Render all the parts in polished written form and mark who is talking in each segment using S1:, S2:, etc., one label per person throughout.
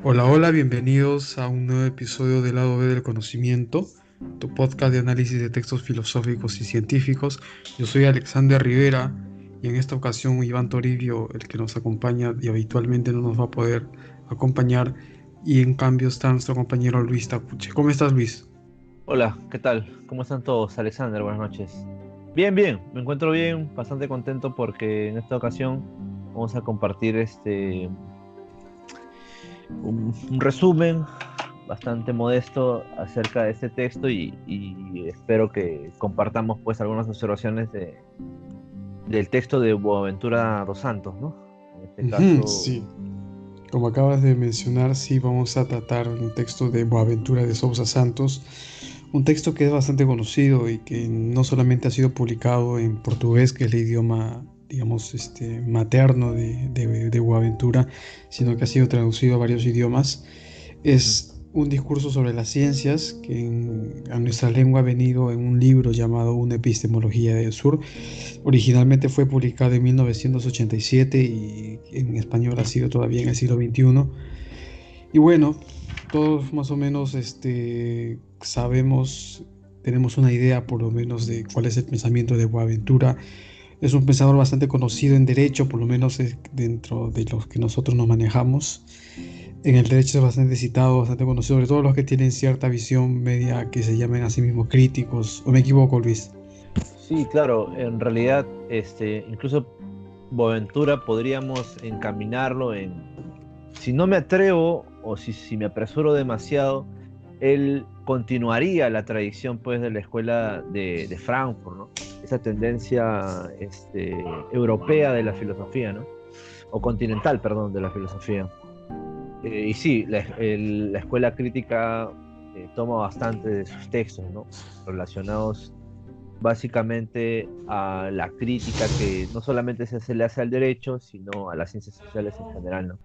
S1: Hola, hola, bienvenidos a un nuevo episodio del lado B del conocimiento, tu podcast de análisis de textos filosóficos y científicos. Yo soy Alexander Rivera y en esta ocasión Iván Toribio, el que nos acompaña y habitualmente no nos va a poder acompañar, y en cambio está nuestro compañero Luis Tapuche. ¿Cómo estás, Luis?
S2: Hola, ¿qué tal? ¿Cómo están todos? Alexander, buenas noches. Bien, bien, me encuentro bien, bastante contento porque en esta ocasión vamos a compartir un resumen bastante modesto acerca de este texto y espero que compartamos pues algunas observaciones del texto de Boaventura dos Santos, ¿no? En este
S1: Ujú,
S2: caso,
S1: sí, como acabas de mencionar, sí vamos a tratar un texto de Boaventura de Sousa Santos, un texto que es bastante conocido y que no solamente ha sido publicado en portugués, que es el idioma, digamos, materno de Boaventura, sino que ha sido traducido a varios idiomas.
S2: ujú.
S1: Es un discurso sobre las ciencias que a nuestra lengua ha venido en un libro llamado Una epistemología del sur. Originalmente fue publicado en 1987 y en español ha sido todavía en el siglo XXI. Y bueno, todos más o menos sabemos, tenemos una idea por lo menos de cuál es el pensamiento de Boaventura. Es un pensador bastante conocido en derecho, por lo menos dentro de los que nosotros nos manejamos. En el derecho es bastante citado, bastante conocido, sobre todo los que tienen cierta visión media que se llamen a sí mismos críticos. ¿O me equivoco, Luis?
S2: Sí, claro, en realidad, incluso Boaventura podríamos encaminarlo si no me atrevo o si me apresuro demasiado, él continuaría la tradición pues de la escuela de Frankfurt, ¿no? Esa tendencia europea de la filosofía, ¿no? O continental, perdón, de la filosofía. Y sí, la escuela crítica toma bastante de sus textos, ¿no? Relacionados básicamente a la crítica que no solamente se le hace al derecho, sino a las ciencias sociales en general, ¿no?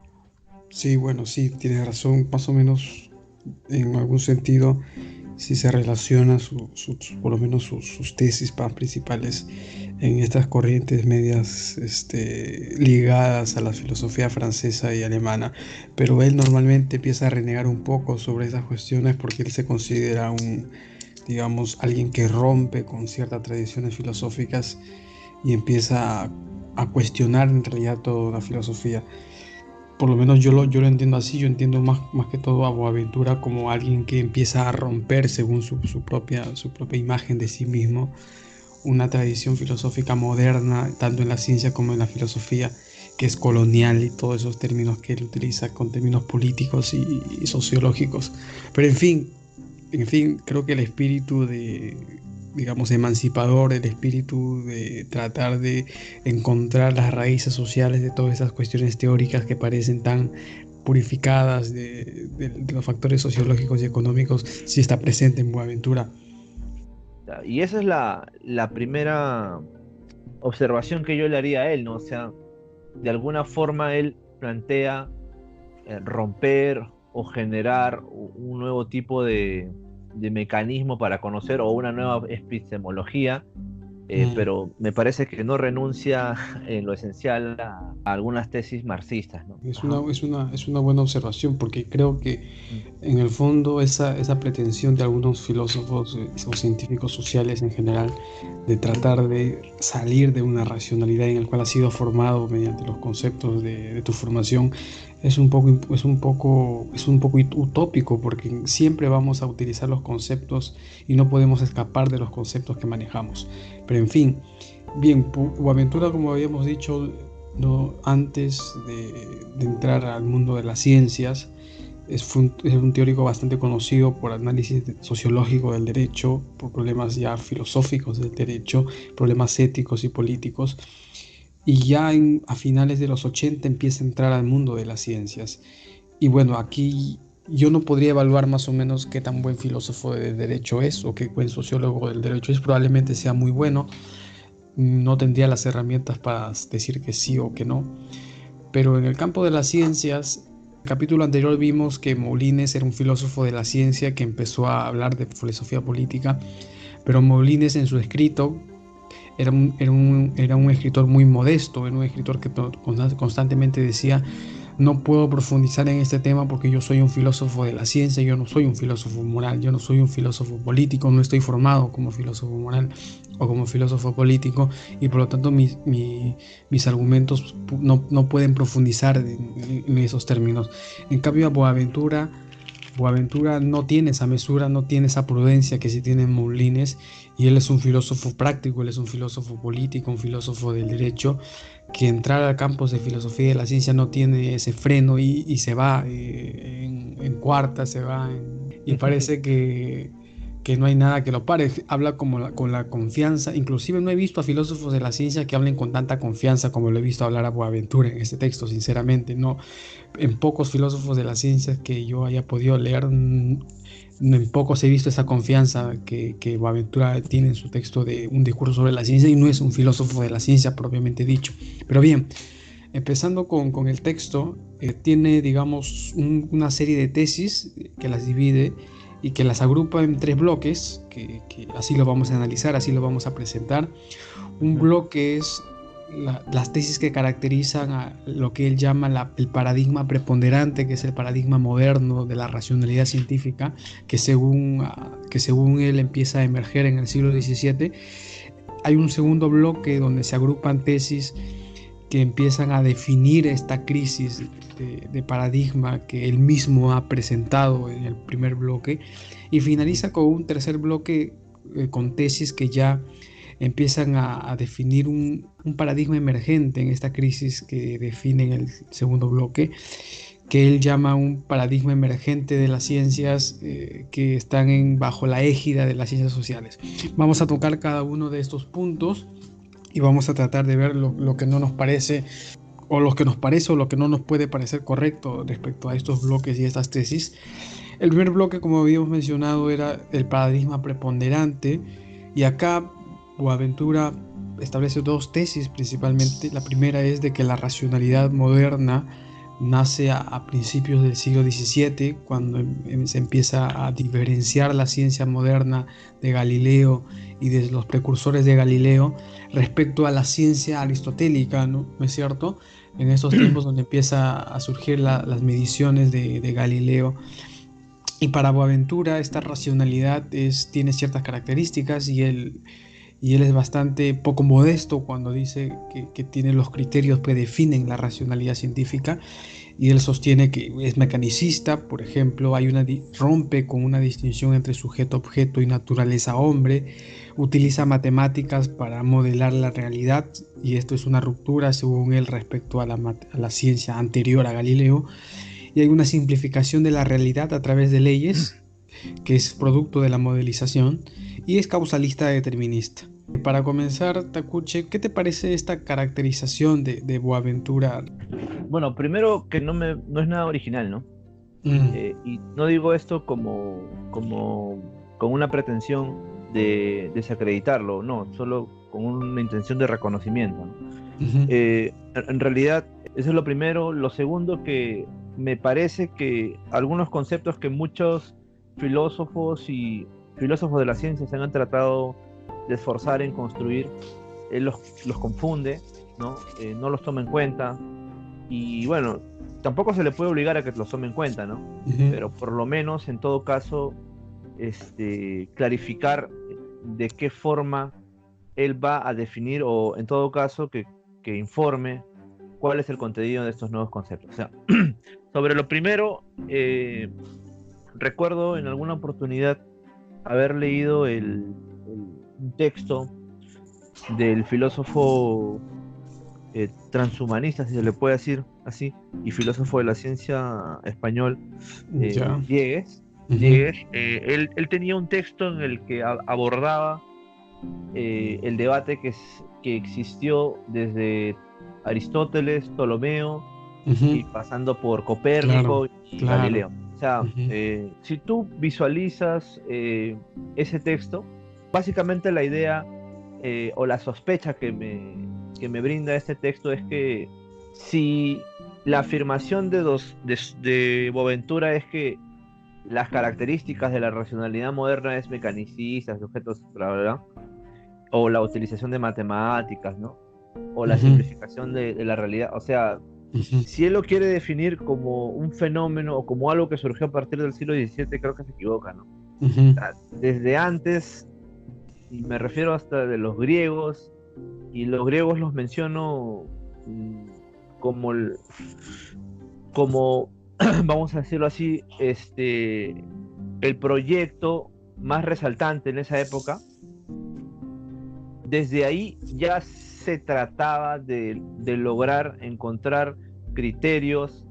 S1: Sí, bueno, sí, tienes razón, más o menos en algún sentido, si se relaciona por lo menos sus tesis principales en estas corrientes medias ligadas a la filosofía francesa y alemana, pero él normalmente empieza a renegar un poco sobre esas cuestiones porque él se considera digamos, alguien que rompe con ciertas tradiciones filosóficas y empieza a cuestionar en realidad toda la filosofía. Por lo menos yo lo entiendo así. Yo entiendo más que todo a Boaventura como alguien que empieza a romper según su propia imagen de sí mismo una tradición filosófica moderna, tanto en la ciencia como en la filosofía, que es colonial, y todos esos términos que él utiliza con términos políticos y sociológicos. Pero en fin, creo que el espíritu digamos, emancipador, el espíritu de tratar de encontrar las raíces sociales de todas esas cuestiones teóricas que parecen tan purificadas de los factores sociológicos y económicos, sí está presente en Buenaventura.
S2: Y esa es la primera observación que yo le haría a él, ¿no? O sea, de alguna forma él plantea romper o generar un nuevo tipo de mecanismo para conocer o una nueva epistemología,
S1: Mm.
S2: pero me parece que no renuncia en lo esencial a algunas tesis marxistas, ¿no?
S1: Es una,
S2: Ajá.
S1: es una, es una buena observación porque creo que
S2: Mm.
S1: en el fondo esa pretensión de algunos filósofos o científicos sociales en general de tratar de salir de una racionalidad en la cual has sido formado mediante los conceptos de tu formación es un poco utópico porque siempre vamos a utilizar los conceptos y no podemos escapar de los conceptos que manejamos. Pero en fin, bien, Boaventura, como habíamos dicho, no, antes de entrar al mundo de las ciencias, es un teórico bastante conocido por análisis sociológico del derecho, por problemas ya filosóficos del derecho, problemas éticos y políticos. Y ya a finales de los 80 empieza a entrar al mundo de las ciencias. Y bueno, aquí yo no podría evaluar más o menos qué tan buen filósofo de derecho es o qué buen sociólogo del derecho es. Probablemente sea muy bueno. No tendría las herramientas para decir que sí o que no. Pero en el campo de las ciencias, en el capítulo anterior vimos que Moulines era un filósofo de la ciencia que empezó a hablar de filosofía política, pero Moulines en su escrito era un escritor muy modesto, era un escritor que constantemente decía: no puedo profundizar en este tema porque yo soy un filósofo de la ciencia, yo no soy un filósofo moral, yo no soy un filósofo político, no estoy formado como filósofo moral o como filósofo político, y por lo tanto mis argumentos no pueden profundizar en esos términos. En cambio, Boaventura no tiene esa mesura, no tiene esa prudencia que sí tiene Moulines, y él es un filósofo práctico, él es un filósofo político, un filósofo del derecho, que entrar al campus de filosofía y de la ciencia no tiene ese freno, y se va en cuarta, y parece que no hay nada que lo pare. Habla como con la confianza. Inclusive no he visto a filósofos de la ciencia que hablen con tanta confianza como lo he visto hablar a Boaventura en este texto, sinceramente. No, en pocos filósofos de la ciencia que yo haya podido leer, en pocos he visto esa confianza que Boaventura tiene en su texto de un discurso sobre la ciencia, y no es un filósofo de la ciencia propiamente dicho. Pero bien, empezando con el texto, tiene, digamos, una serie de tesis que las divide y que las agrupa en tres bloques, que así lo vamos a analizar, así lo vamos a presentar. Un bloque es las tesis que caracterizan a lo que él llama el paradigma preponderante, que es el paradigma moderno de la racionalidad científica, que según él empieza a emerger en el siglo XVII. Hay un segundo bloque donde se agrupan tesis que empiezan a definir esta crisis de paradigma que él mismo ha presentado en el primer bloque, y finaliza con un tercer bloque con tesis que ya empiezan a definir un paradigma emergente en esta crisis que define en el segundo bloque, que él llama un paradigma emergente de las ciencias que están bajo la égida de las ciencias sociales. Vamos a tocar cada uno de estos puntos y vamos a tratar de ver lo que no nos parece, o lo que nos parece o lo que no nos puede parecer correcto respecto a estos bloques y estas tesis. El primer bloque, como habíamos mencionado, era el paradigma preponderante, y acá Boaventura establece dos tesis principalmente. La primera es de que la racionalidad moderna nace a principios del siglo XVII, cuando se empieza a diferenciar la ciencia moderna de Galileo y de los precursores de Galileo respecto a la ciencia aristotélica, ¿no? ¿No es cierto? En estos tiempos donde empieza a surgir las mediciones de Galileo. Y para Boaventura esta racionalidad tiene ciertas características, y él es bastante poco modesto cuando dice que tiene los criterios que definen la racionalidad científica, y él sostiene que es mecanicista. Por ejemplo, rompe con una distinción entre sujeto-objeto y naturaleza-hombre, utiliza matemáticas para modelar la realidad, y esto es una ruptura, según él, respecto a la ciencia anterior a Galileo, y hay una simplificación de la realidad a través de leyes, que es producto de la modelización, y es causalista determinista. Para comenzar, Takuche, ¿qué te parece esta caracterización de Boaventura?
S2: Bueno, primero que no es nada original, ¿no? Y no digo esto con una pretensión de desacreditarlo, no, solo con una intención de reconocimiento, ¿no? En realidad, eso es lo primero. Lo segundo, que me parece que algunos conceptos que muchos filósofos de la ciencia se han tratado de esforzar en construir, él los confunde, ¿no? No los toma en cuenta, y bueno, tampoco se le puede obligar a que los tome en cuenta, ¿no? Pero por lo menos, en todo caso, clarificar de qué forma él va a definir, o en todo caso que informe cuál es el contenido de estos nuevos conceptos. O sea, sobre lo primero, recuerdo en alguna oportunidad haber leído un texto del filósofo transhumanista, si se le puede decir así, y filósofo de la ciencia español, Diegues. Él tenía un texto en el que abordaba el debate que existió desde Aristóteles, Ptolomeo, y pasando por Copérnico y Galileo. O sea, si tú visualizas ese texto, básicamente la idea o la sospecha que me brinda este texto es que si la afirmación de Boaventura es que las características de la racionalidad moderna es mecanicista, sujetos, bla, bla, bla, o la utilización de matemáticas, ¿no? O la simplificación de la realidad. O sea,
S1: Ujú,
S2: Si él lo quiere definir como un fenómeno o como algo que surgió a partir del siglo XVII, creo que se equivoca, ¿no?
S1: ujú,
S2: Desde antes, y me refiero hasta de los griegos, y los griegos los menciono como, como vamos a decirlo así, el proyecto más resaltante en esa época. Desde ahí ya se trataba de lograr encontrar criterios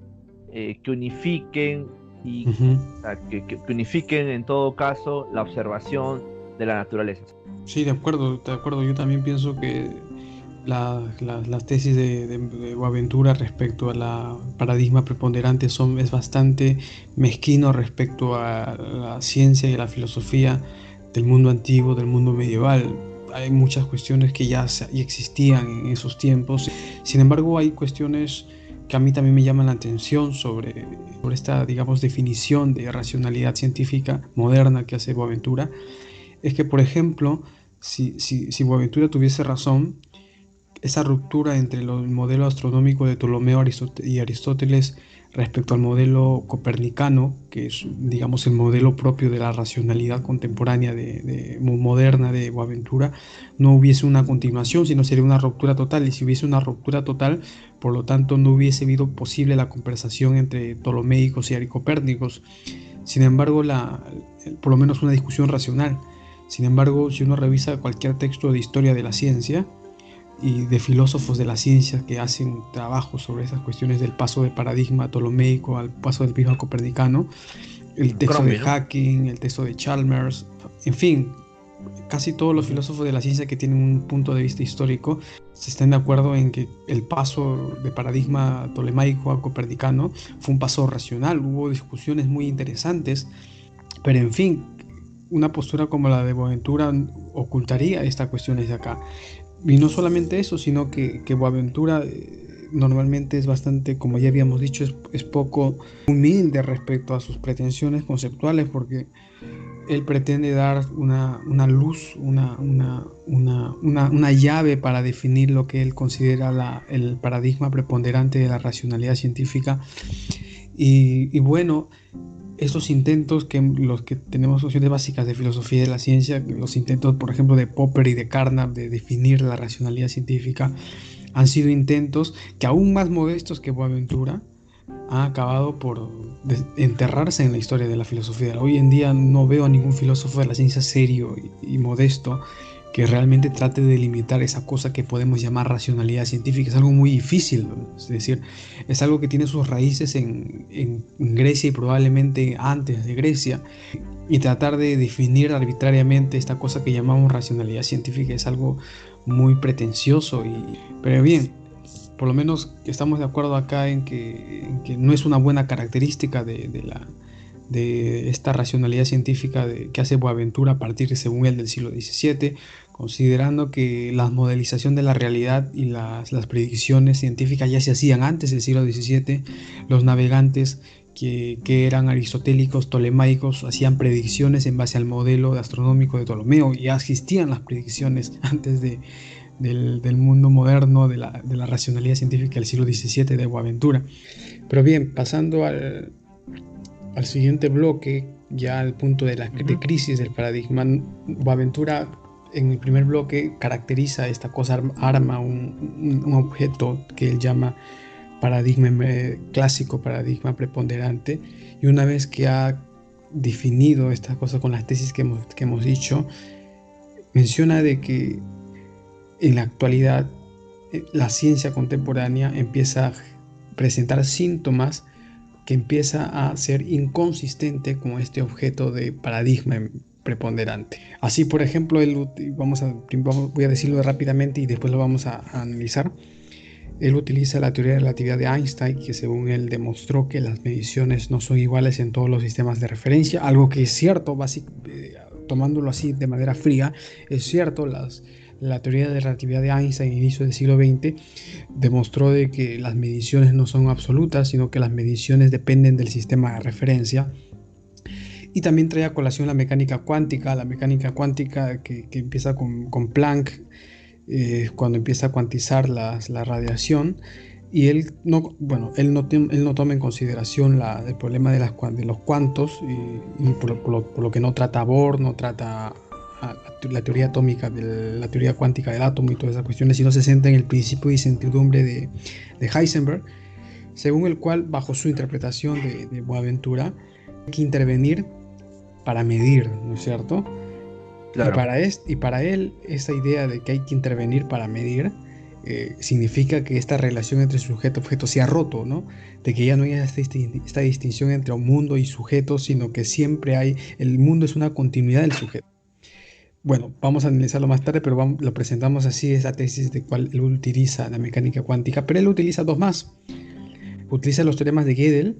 S2: que unifiquen y
S1: ujú.
S2: o sea, que unifiquen en todo caso la observación de la naturaleza.
S1: Sí, de acuerdo, de acuerdo. Yo también pienso que las tesis de Boaventura respecto a la paradigma preponderante es bastante mezquino respecto a la ciencia y la filosofía del mundo antiguo, del mundo medieval. Hay muchas cuestiones que ya existían en esos tiempos. Sin embargo, hay cuestiones que a mí también me llaman la atención sobre esta, digamos, definición de racionalidad científica moderna que hace Boaventura. Es que, por ejemplo, si Boaventura tuviese razón, esa ruptura entre el modelo astronómico de Ptolomeo y Aristóteles respecto al modelo copernicano, que es, digamos, el modelo propio de la racionalidad contemporánea moderna de Boaventura, no hubiese una continuación, sino sería una ruptura total. Y si hubiese una ruptura total, por lo tanto, no hubiese habido posible la conversación entre ptolomeicos y aricopérnicos. Sin embargo, por lo menos una discusión racional. Sin embargo, si uno revisa cualquier texto de historia de la ciencia, y de filósofos de la ciencia que hacen trabajos sobre esas cuestiones del paso de paradigma ptolomeico al paso del prisma copernicano, el texto de
S2: Crombie, ¿no?
S1: Hawking, el texto de Chalmers, en fin, casi todos los
S2: Ujú.
S1: filósofos de la ciencia que tienen un punto de vista histórico se están de acuerdo en que el paso de paradigma tolemaico a copernicano fue un paso racional. Hubo discusiones muy interesantes, pero en fin, una postura como la de Boaventura ocultaría estas cuestiones de acá. Y no solamente eso, sino que Boaventura normalmente es bastante, como ya habíamos dicho, es poco humilde respecto a sus pretensiones conceptuales, porque él pretende dar una luz, una llave para definir lo que él considera el paradigma preponderante de la racionalidad científica. Y bueno, estos intentos que los que tenemos nociones básicas de filosofía de la ciencia, los intentos, por ejemplo, de Popper y de Carnap de definir la racionalidad científica, han sido intentos que aún más modestos que Boaventura han acabado por enterrarse en la historia de la filosofía. Hoy en día no veo a ningún filósofo de la ciencia serio y modesto que realmente trate de delimitar esa cosa que podemos llamar racionalidad científica. Es algo muy difícil, ¿no? Es decir, es algo que tiene sus raíces en Grecia y probablemente antes de Grecia. Y tratar de definir arbitrariamente esta cosa que llamamos racionalidad científica es algo muy pretencioso. Pero bien, por lo menos estamos de acuerdo acá en que no es una buena característica de esta racionalidad científica que hace Boaventura a partir, según él, del siglo XVII, considerando que la modelización de la realidad y las predicciones científicas ya se hacían antes del siglo XVII. Los navegantes que eran aristotélicos, tolemaicos, hacían predicciones en base al modelo astronómico de Ptolomeo. Ya existían las predicciones antes del mundo moderno de la racionalidad científica del siglo XVII de Boaventura. Pero bien, pasando al siguiente bloque, ya al punto de
S2: Ujú.
S1: crisis del paradigma, Boaventura en el primer bloque caracteriza esta cosa, arma un objeto que él llama paradigma clásico, paradigma preponderante, y una vez que ha definido estas cosas con las tesis que hemos dicho, menciona de que en la actualidad la ciencia contemporánea empieza a presentar síntomas que empieza a ser inconsistente con este objeto de paradigma preponderante. Así, por ejemplo, voy a decirlo rápidamente y después lo vamos a analizar. Él utiliza la teoría de relatividad de Einstein, que según él demostró que las mediciones no son iguales en todos los sistemas de referencia, algo que es cierto, tomándolo así de manera fría, es cierto. La teoría de relatividad de Einstein, inicio del siglo XX, demostró de que las mediciones no son absolutas, sino que las mediciones dependen del sistema de referencia. Y también trae a colación la mecánica cuántica que empieza con Planck, cuando empieza a cuantizar la radiación. Y él no, bueno, él no toma en consideración el problema de los cuantos y por lo que no trata Bohr, no trata la teoría atómica, la teoría cuántica del átomo y todas esas cuestiones, sino se centra en el principio de incertidumbre de Heisenberg, según el cual, bajo su interpretación de Boaventura, hay que intervenir para medir, ¿no es cierto?
S2: Claro.
S1: Y para él, esa idea de que hay que intervenir para medir significa que esta relación entre sujeto y objeto se ha roto, ¿no? De que ya no hay esta distinción entre un mundo y sujeto, sino que siempre hay, el mundo es una continuidad del sujeto. Bueno, vamos a analizarlo más tarde, pero lo presentamos así, esa tesis de cual él utiliza la mecánica cuántica, pero él utiliza dos más. Utiliza los teoremas de Gödel,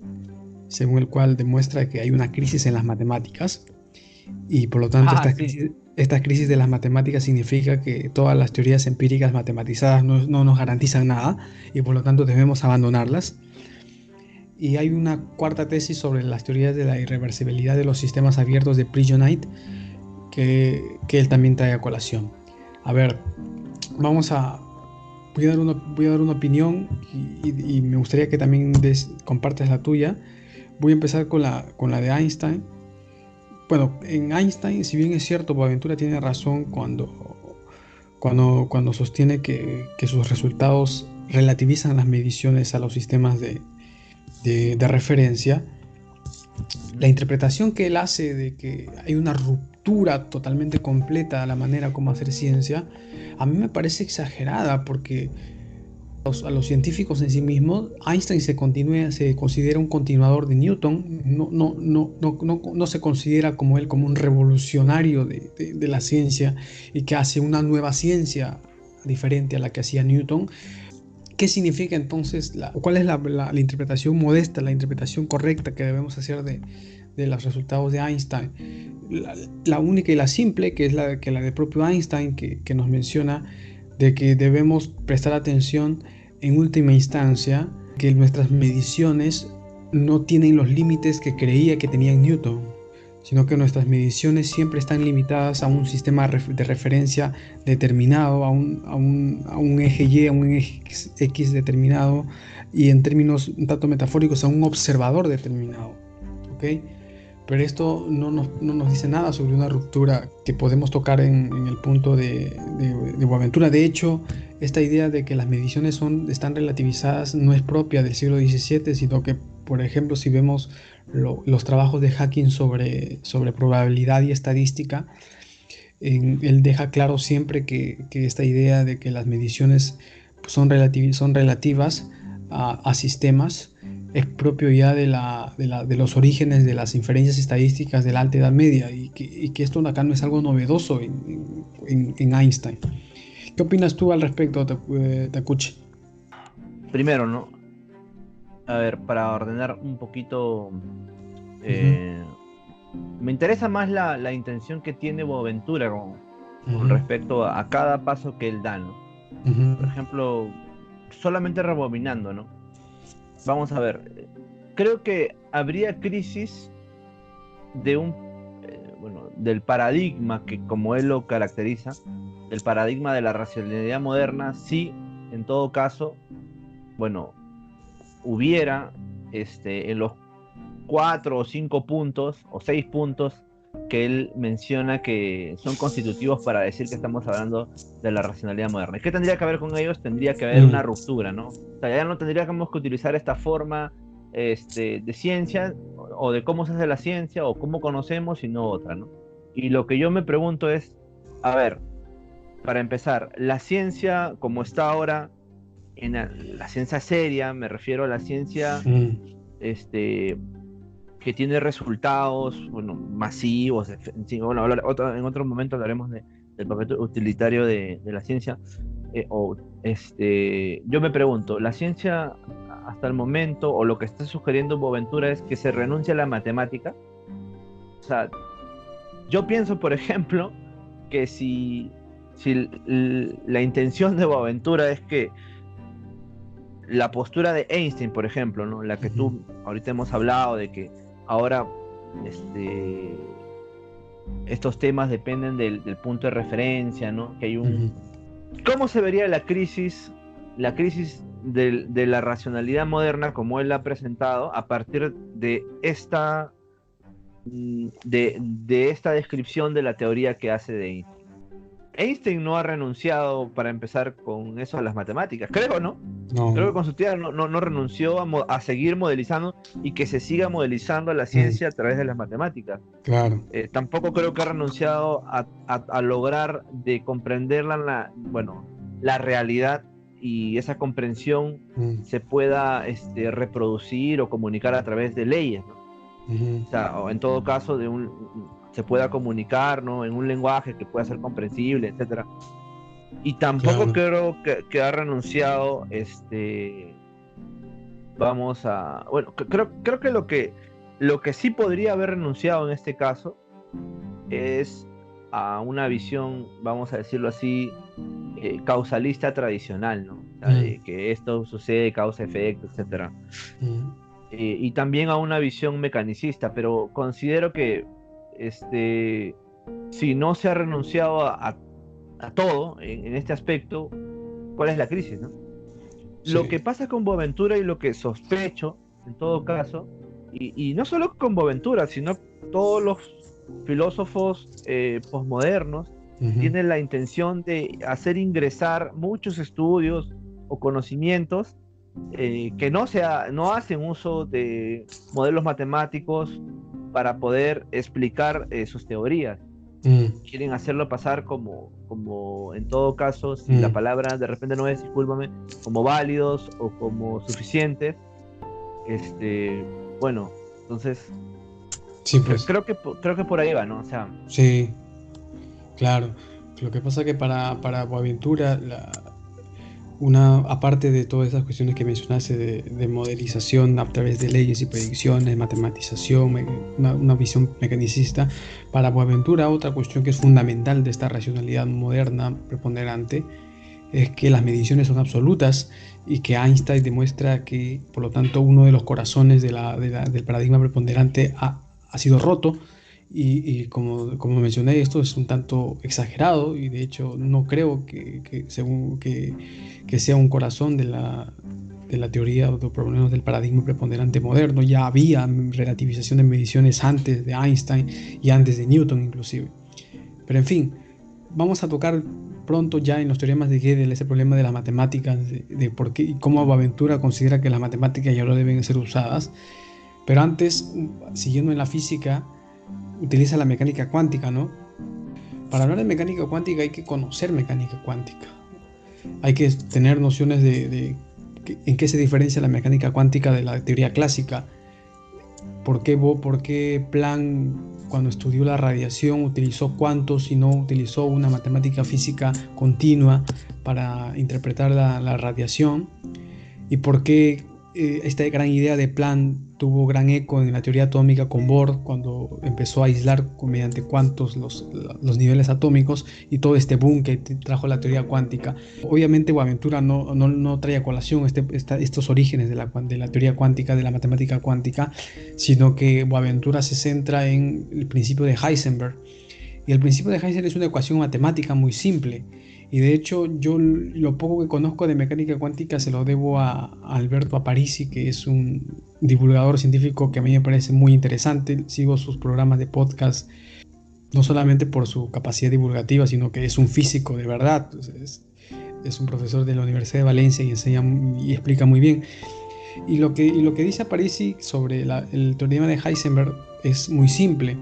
S1: según el cual demuestra que hay una crisis en las matemáticas, y por lo tanto
S2: Ah, sí.
S1: esta crisis de las matemáticas significa que todas las teorías empíricas matematizadas no nos garantizan nada y por lo tanto debemos abandonarlas. Y hay una cuarta tesis sobre las teorías de la irreversibilidad de los sistemas abiertos de Prigionite que él también trae a colación. A ver, vamos a... voy a dar una opinión y me gustaría que también compartas la tuya. Voy a empezar con la de Einstein. Bueno, en Einstein, si bien es cierto, Boaventura tiene razón cuando sostiene que sus resultados relativizan las mediciones a los sistemas de referencia, la interpretación que él hace de que hay una ruptura totalmente completa a la manera como hacer ciencia, a mí me parece exagerada porque a los científicos en sí mismos, Einstein se considera un continuador de Newton, no se considera como él como un revolucionario de la ciencia y que hace una nueva ciencia diferente a la que hacía Newton. ¿Qué significa entonces, cuál es la interpretación modesta, la interpretación correcta que debemos hacer de los resultados de Einstein? La única y la simple, que es la de propio Einstein, que nos menciona de que debemos prestar atención en última instancia, que nuestras mediciones no tienen los límites que creía que tenían Newton, sino que nuestras mediciones siempre están limitadas a un sistema de referencia determinado, a un eje Y, a un eje X determinado, y en términos un tanto metafóricos a un observador determinado. ¿Ok? Pero esto no nos dice nada sobre una ruptura que podemos tocar en el punto de Boaventura. De hecho, esta idea de que las mediciones están relativizadas no es propia del siglo XVII, sino que, por ejemplo, si vemos los trabajos de Hawking sobre probabilidad y estadística, él deja claro siempre que esta idea de que las mediciones son relativas a sistemas es propio ya de los orígenes de las inferencias estadísticas de la Alta Edad Media y que esto acá no es algo novedoso en Einstein. ¿Qué opinas tú al respecto, Takuchi?
S2: Primero, ¿no? A ver, para ordenar un poquito,
S1: Ujú,
S2: eh, me interesa más la intención que tiene Boaventura con
S1: ujú,
S2: respecto a cada paso que él da, ¿no? Por
S1: ujú,
S2: ejemplo, solamente rebobinando, ¿no? Vamos a ver, creo que habría crisis de bueno, del paradigma que como él lo caracteriza, del paradigma de la racionalidad moderna, si en todo caso, bueno, hubiera en los 4 o 5 puntos o 6 puntos que él menciona que son constitutivos para decir que estamos hablando de la racionalidad moderna. ¿Y qué tendría que haber con ellos? Tendría que haber una
S1: mm,
S2: ruptura, ¿no? O sea, ya no tendríamos que utilizar esta forma de ciencia o de cómo se hace la ciencia o cómo conocemos, sino otra, ¿no? Y lo que yo me pregunto es, a ver, para empezar, la ciencia como está ahora, en la ciencia seria, me refiero a la ciencia
S1: mm,
S2: este, que tiene resultados, bueno, masivos. Sí, bueno, en otro momento hablaremos del papel utilitario de la ciencia. Yo me pregunto, la ciencia hasta el momento, o lo que está sugiriendo Boaventura es que se renuncie a la matemática. O sea, yo pienso, por ejemplo, que si la intención de Boaventura es que la postura de Einstein, por ejemplo, ¿no? La que
S1: ujú,
S2: tú ahorita hemos hablado de que ahora este, estos temas dependen del punto de referencia, ¿no? Que hay un...
S1: ujú,
S2: ¿Cómo se vería la crisis de la racionalidad moderna como él la ha presentado a partir de de esta descripción de la teoría que hace de Einstein. Einstein no ha renunciado, para empezar con eso, a las matemáticas, creo, ¿no? Creo que
S1: No,
S2: con su teoría no renunció a seguir modelizando y que se siga modelizando la
S1: mm,
S2: ciencia a través de las matemáticas.
S1: claro.
S2: Tampoco creo que ha renunciado a lograr de comprender bueno, la realidad, y esa comprensión
S1: Mm,
S2: se pueda reproducir o comunicar a través de leyes, ¿no?
S1: ujú,
S2: O sea, o en todo caso se pueda comunicar, ¿no? En un lenguaje que pueda ser comprensible, etcétera. Y tampoco
S1: claro.
S2: creo que ha renunciado, vamos a, bueno, creo que lo que sí podría haber renunciado en este caso es a una visión, vamos a decirlo así, causalista tradicional, ¿no? O sea,
S1: Mm,
S2: de que esto sucede, causa-efecto, etcétera.
S1: mm,
S2: Y también a una visión mecanicista, pero considero que si no se ha renunciado a todo en este aspecto, ¿cuál es la crisis, no? Lo
S1: sí.
S2: que pasa con Boaventura y lo que sospecho, en todo caso, y no solo con Boaventura, sino todos los filósofos posmodernos,
S1: Ujú,
S2: tienen la intención de hacer ingresar muchos estudios o conocimientos que no hacen uso de modelos matemáticos para poder explicar sus teorías.
S1: mm,
S2: Quieren hacerlo pasar como en todo caso, si la
S1: mm.
S2: palabra de repente no es, discúlpame, como válidos o como suficientes. Este, bueno, entonces
S1: Sí, pues,
S2: creo que por ahí va, ¿no? O sea,
S1: sí, claro. Lo que pasa que para Boaventura, aparte de todas esas cuestiones que mencionaste de modelización a través de leyes y predicciones, matematización, una visión mecanicista, para Boaventura otra cuestión que es fundamental de esta racionalidad moderna preponderante es que las mediciones son absolutas y que Einstein demuestra que, por lo tanto, uno de los corazones del paradigma preponderante ha sido roto y como mencioné, esto es un tanto exagerado y de hecho no creo que sea un corazón de la teoría o por lo menos del paradigma preponderante moderno. Ya había relativización de mediciones antes de Einstein y antes de Newton inclusive. Pero en fin, vamos a tocar pronto ya en los teoremas de Gödel ese problema de las matemáticas, de por qué y cómo Boaventura considera que las matemáticas ya no deben ser usadas. Pero antes, siguiendo en la física, utiliza la mecánica cuántica, ¿no? Para hablar de mecánica cuántica hay que conocer mecánica cuántica. Hay que tener nociones de en qué se diferencia la mecánica cuántica de la teoría clásica. Por qué Planck, cuando estudió la radiación, utilizó cuantos y no utilizó una matemática física continua para interpretar la radiación? ¿Y por qué esta gran idea de Planck tuvo gran eco en la teoría atómica con Bohr cuando empezó a aislar mediante cuantos los niveles atómicos y todo este boom que trajo la teoría cuántica? Obviamente Boaventura no trae a colación estos orígenes de la teoría cuántica, de la matemática cuántica, sino que Boaventura se centra en el principio de Heisenberg. Y el principio de Heisenberg es una ecuación matemática muy simple. Y de hecho, yo lo poco que conozco de mecánica cuántica se lo debo a Alberto Aparici, que es un divulgador científico que a mí me parece muy interesante. Sigo sus programas de podcast no solamente por su capacidad divulgativa, sino que es un físico de verdad. Es un profesor de la Universidad de Valencia y enseña y explica muy bien. Y lo que dice Aparici sobre el teorema de Heisenberg es muy simple.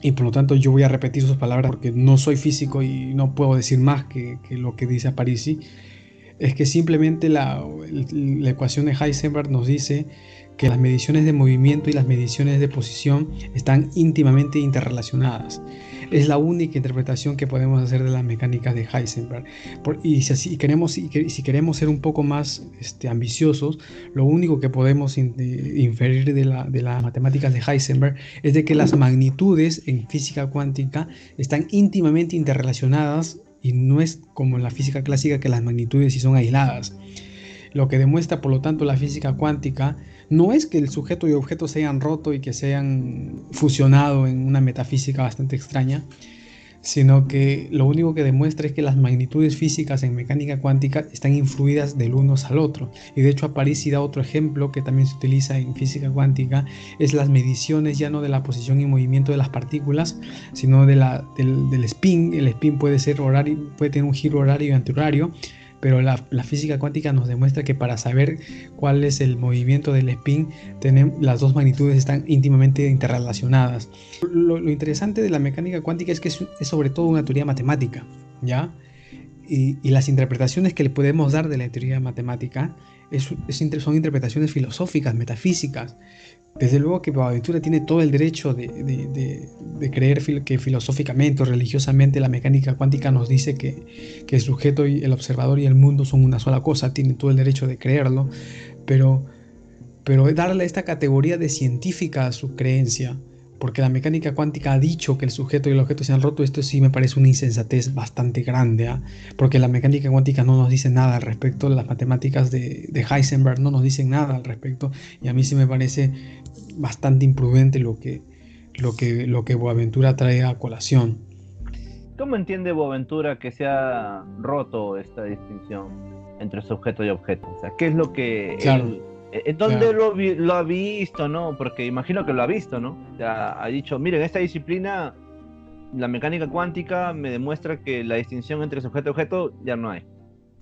S1: Y por lo tanto yo voy a repetir sus palabras porque no soy físico y no puedo decir más que lo que dice Parisi. Es que simplemente la ecuación de Heisenberg nos dice que las mediciones de movimiento y las mediciones de posición están íntimamente interrelacionadas. Es la única interpretación que podemos hacer de las mecánicas de Heisenberg. Y si queremos ser un poco más ambiciosos, lo único que podemos inferir de las matemáticas de Heisenberg es de que las magnitudes en física cuántica están íntimamente interrelacionadas y no es como en la física clásica que las magnitudes sí son aisladas. Lo que demuestra, por lo tanto, la física cuántica no es que el sujeto y objeto se hayan roto y que se hayan fusionado en una metafísica bastante extraña, sino que lo único que demuestra es que las magnitudes físicas en mecánica cuántica están influidas del uno al otro. Y de hecho Aparici da otro ejemplo que también se utiliza en física cuántica, es las mediciones ya no de la posición y movimiento de las partículas, sino del spin. El spin puede ser horario, puede tener un giro horario y antihorario, pero la física cuántica nos demuestra que para saber cuál es el movimiento del spin, las dos magnitudes están íntimamente interrelacionadas. Lo interesante de la mecánica cuántica es que es sobre todo una teoría matemática, ¿ya? Y las interpretaciones que le podemos dar de la teoría matemática son interpretaciones filosóficas, metafísicas. Desde luego que Boaventura tiene todo el derecho de creer que filosóficamente o religiosamente la mecánica cuántica nos dice que el sujeto y el observador y el mundo son una sola cosa, tiene todo el derecho de creerlo, pero, pero darle esta categoría de científica a su creencia, porque la mecánica cuántica ha dicho que el sujeto y el objeto se han roto, esto sí me parece una insensatez bastante grande, ¿eh? Porque la mecánica cuántica no nos dice nada al respecto, las matemáticas de Heisenberg no nos dicen nada al respecto, y a mí sí me parece bastante imprudente lo que Boaventura trae a colación.
S2: ¿Cómo entiende Boaventura que se ha roto esta distinción entre sujeto y objeto? O sea, ¿qué es lo que
S1: Claro,
S2: él... ¿Dónde
S1: claro.
S2: lo ha visto, no? Porque imagino que lo ha visto, ¿no? O sea, ha dicho, miren, esta disciplina, la mecánica cuántica me demuestra que la distinción entre sujeto y objeto ya no hay.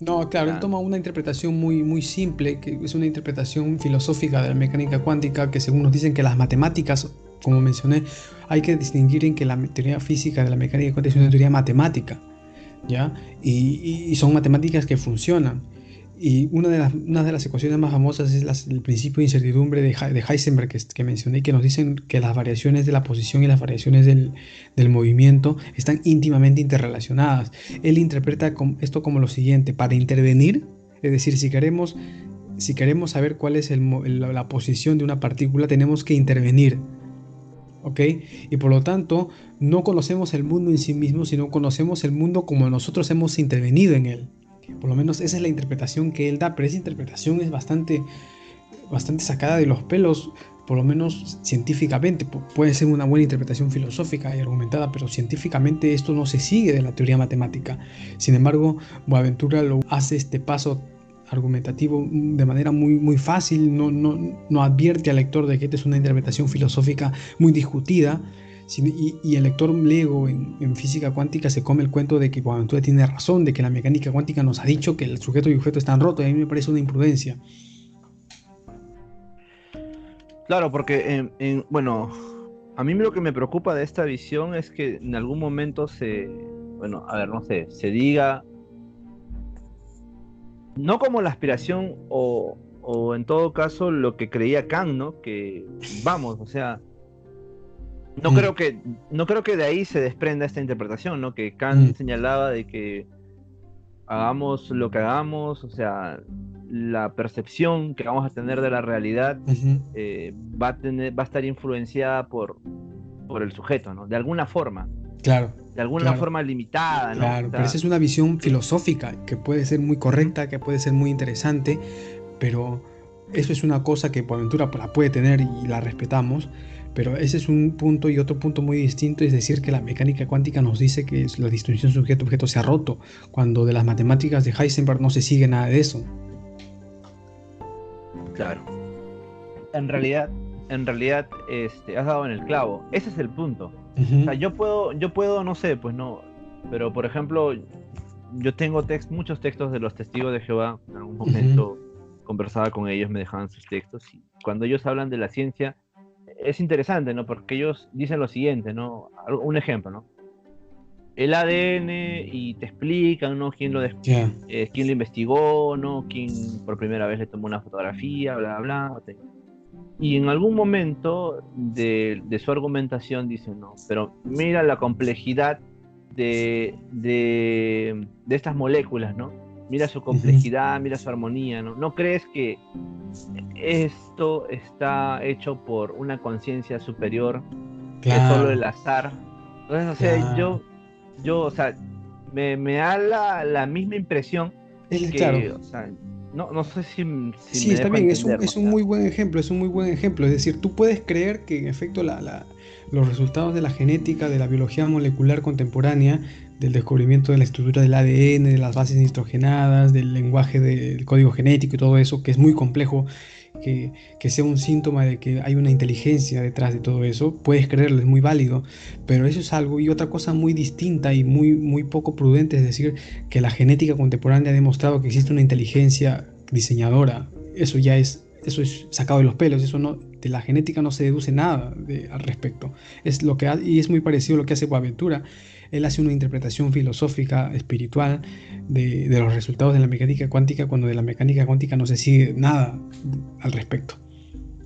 S1: No,
S2: O
S1: claro, él
S2: sea,
S1: toma una interpretación muy, muy simple, que es una interpretación filosófica de la mecánica cuántica, que según nos dicen que las matemáticas, como mencioné, hay que distinguir en que la teoría física de la mecánica cuántica es una teoría matemática, ¿ya? Y son matemáticas que funcionan. Y una de las ecuaciones más famosas es el principio de incertidumbre de Heisenberg que mencioné, que nos dicen que las variaciones de la posición y las variaciones del movimiento están íntimamente interrelacionadas. Él interpreta esto como lo siguiente: para intervenir, es decir, si queremos saber cuál es la posición de una partícula, tenemos que intervenir. ¿Ok? Y por lo tanto, no conocemos el mundo en sí mismo, sino conocemos el mundo como nosotros hemos intervenido en él. Por lo menos esa es la interpretación que él da, pero esa interpretación es bastante sacada de los pelos, por lo menos científicamente. Puede ser una buena interpretación filosófica y argumentada, pero científicamente esto no se sigue de la teoría matemática. Sin embargo, Boaventura lo hace este paso argumentativo de manera muy, muy fácil, no advierte al lector de que esta es una interpretación filosófica muy discutida, y el lector lego en física cuántica se come el cuento de que Boaventura tiene razón, de que la mecánica cuántica nos ha dicho que el sujeto y el objeto están rotos, y a mí me parece una imprudencia.
S2: claro, porque bueno, a mí lo que me preocupa de esta visión es que en algún momento bueno, a ver, no sé, se diga, no como la aspiración o en todo caso lo que creía Kant, ¿no? Que vamos, o sea, no
S1: Mm,
S2: creo que, no creo que de ahí se desprenda esta interpretación, ¿no? Que
S1: mm,
S2: Kant señalaba de que hagamos lo que hagamos, o sea, la percepción que vamos a tener de la realidad
S1: ujú.
S2: va a estar influenciada por el sujeto, ¿no?
S1: Claro,
S2: De alguna
S1: claro,
S2: forma limitada, ¿no? O
S1: claro, pero esa
S2: sea,
S1: es una visión
S2: que-
S1: filosófica que puede ser muy
S2: ujú,
S1: correcta, que puede ser muy interesante, pero eso es una cosa que Boaventura la puede tener y la respetamos, pero ese es un punto, y otro punto muy distinto es decir que la mecánica cuántica nos dice que la distinción sujeto-objeto se ha roto, cuando de las matemáticas de Heisenberg no se sigue nada de eso.
S2: claro. En realidad, has dado en el clavo. Ese es el punto. O
S1: Ujú,
S2: sea, yo puedo, no sé, pues no, pero por ejemplo, yo tengo muchos textos de los testigos de Jehová. En algún
S1: ujú,
S2: momento conversaba con ellos, me dejaban sus textos y cuando ellos hablan de la ciencia es interesante, ¿no? Porque ellos dicen lo siguiente, ¿no? Un ejemplo, ¿no? El ADN y te explican, ¿no?
S1: ya,
S2: Quién lo investigó, ¿no? Quién por primera vez le tomó una fotografía, bla, bla, bla. Y en algún momento de su argumentación dicen, no, pero mira la complejidad de estas moléculas, ¿no? Mira su
S1: ujú,
S2: complejidad, mira su armonía, ¿no? ¿No crees que esto está hecho por una conciencia superior que solo
S1: claro,
S2: el azar? Entonces, o sea,
S1: claro.
S2: o sea, me da la misma impresión
S1: Claro,
S2: que, o sea, No sé si
S1: Sí,
S2: me
S1: está
S2: dejo
S1: bien,
S2: entender, ¿no?
S1: es
S2: O
S1: un
S2: sea,
S1: muy buen ejemplo, es un muy buen ejemplo. Es decir, tú puedes creer que en efecto los resultados de la genética, de la biología molecular contemporánea, del descubrimiento de la estructura del ADN, de las bases nitrogenadas, del lenguaje del código genético y todo eso, que es muy complejo, que sea un síntoma de que hay una inteligencia detrás de todo eso, puedes creerlo, es muy válido, pero eso es algo y otra cosa muy distinta y muy poco prudente, es decir, que la genética contemporánea ha demostrado que existe una inteligencia diseñadora. Eso es sacado de los pelos, eso no, de la genética no se deduce nada al respecto. Y es muy parecido a lo que hace Boaventura. Él hace una interpretación filosófica, espiritual, de los resultados de la mecánica cuántica, cuando de la mecánica cuántica no se sigue nada al respecto.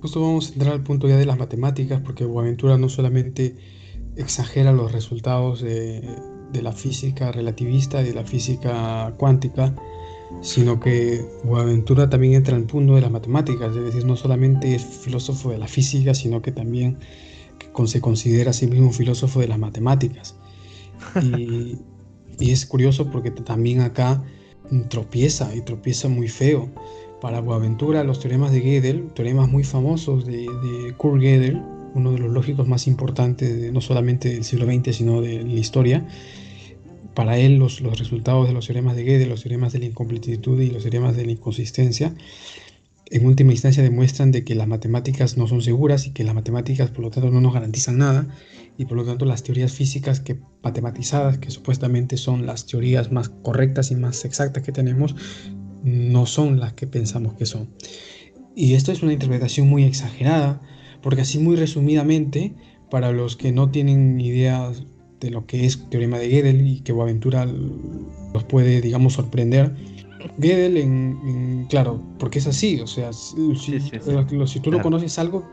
S1: Justo vamos a entrar al punto ya de las matemáticas, porque Boaventura no solamente exagera los resultados de la física relativista y de la física cuántica, sino que Boaventura también entra en el punto de las matemáticas, es decir, no solamente es filósofo de la física, sino que también se considera a sí mismo filósofo de las matemáticas. Y, y es curioso porque también acá tropieza y tropieza muy feo. Para Boaventura, los teoremas de Gödel, teoremas muy famosos de Kurt Gödel, uno de los lógicos más importantes no solamente del siglo XX, sino de la historia, para él los resultados de los teoremas de Gödel, los teoremas de la incompletitud y los teoremas de la inconsistencia, en última instancia demuestran de que las matemáticas no son seguras y que las matemáticas por lo tanto no nos garantizan nada y por lo tanto las teorías físicas matematizadas, que supuestamente son las teorías más correctas y más exactas que tenemos, no son las que pensamos que son. Y esto es una interpretación muy exagerada, porque así muy resumidamente, para los que no tienen idea de lo que es teorema de Gödel y que Boaventura los puede, digamos, sorprender, Gödel, claro, porque es así, o sea,
S2: sí, sí, sí,
S1: si tú lo
S2: claro.
S1: conoces algo,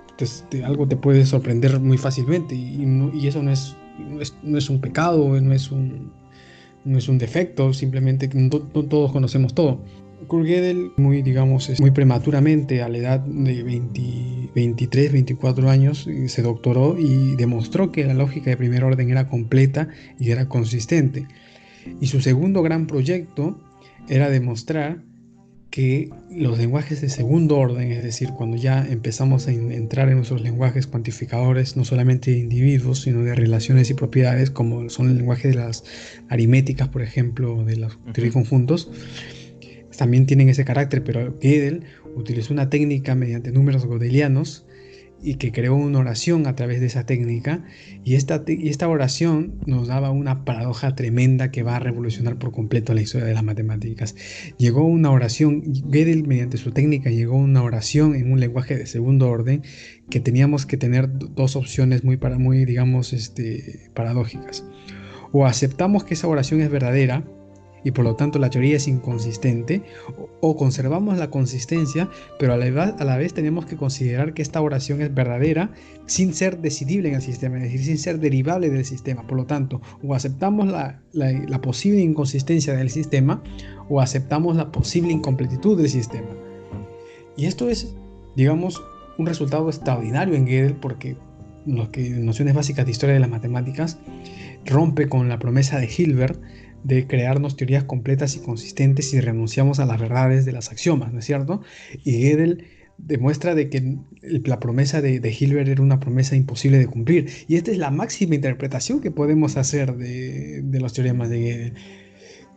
S1: algo te puede sorprender muy fácilmente y eso no es un pecado, no es un defecto, simplemente que no todos conocemos todo. Kurt Gödel, muy, digamos, muy prematuramente, a la edad de 23, 24 años, se doctoró y demostró que la lógica de primer orden era completa y era consistente. Y su segundo gran proyecto era demostrar que los lenguajes de segundo orden, es decir, cuando ya empezamos a entrar en nuestros lenguajes cuantificadores, no solamente de individuos, sino de relaciones y propiedades, como son el lenguaje de las aritméticas, por ejemplo, de los teoría de conjuntos, también tienen ese carácter, pero Gödel utilizó una técnica mediante números godelianos y que creó una oración a través de esa técnica y esta oración nos daba una paradoja tremenda que va a revolucionar por completo la historia de las matemáticas. Llegó una oración, Gödel mediante su técnica llegó a una oración en un lenguaje de segundo orden que teníamos que tener dos opciones muy digamos, paradójicas. O aceptamos que esa oración es verdadera y por lo tanto la teoría es inconsistente, o conservamos la consistencia, pero a la vez tenemos que considerar que esta oración es verdadera sin ser decidible en el sistema, es decir, sin ser derivable del sistema. Por lo tanto, o aceptamos la posible inconsistencia del sistema, o aceptamos la posible incompletitud del sistema. Y esto es, digamos, un resultado extraordinario en Gödel porque los que nociones básicas de historia de las matemáticas rompe con la promesa de Hilbert de crearnos teorías completas y consistentes si renunciamos a las verdades de las axiomas, ¿no es cierto? Y Gödel demuestra de que la promesa de Hilbert era una promesa imposible de cumplir. Y esta es la máxima interpretación que podemos hacer de los teoremas de Gödel.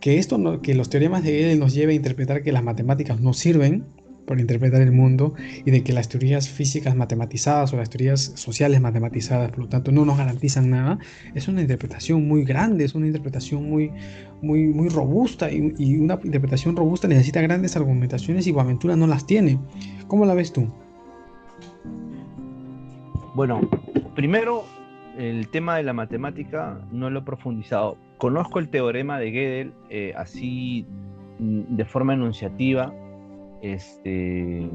S1: Que los teoremas de Gödel nos lleve a interpretar que las matemáticas no sirven para interpretar el mundo y de que las teorías físicas matematizadas o las teorías sociales matematizadas, por lo tanto, no nos garantizan nada, es una interpretación muy grande, es una interpretación muy robusta y una interpretación robusta necesita grandes argumentaciones y Boaventura no las tiene. ¿Cómo la ves tú?
S2: Bueno, primero, el tema de la matemática no lo he profundizado. Conozco el teorema de Gödel, así de forma enunciativa. Este,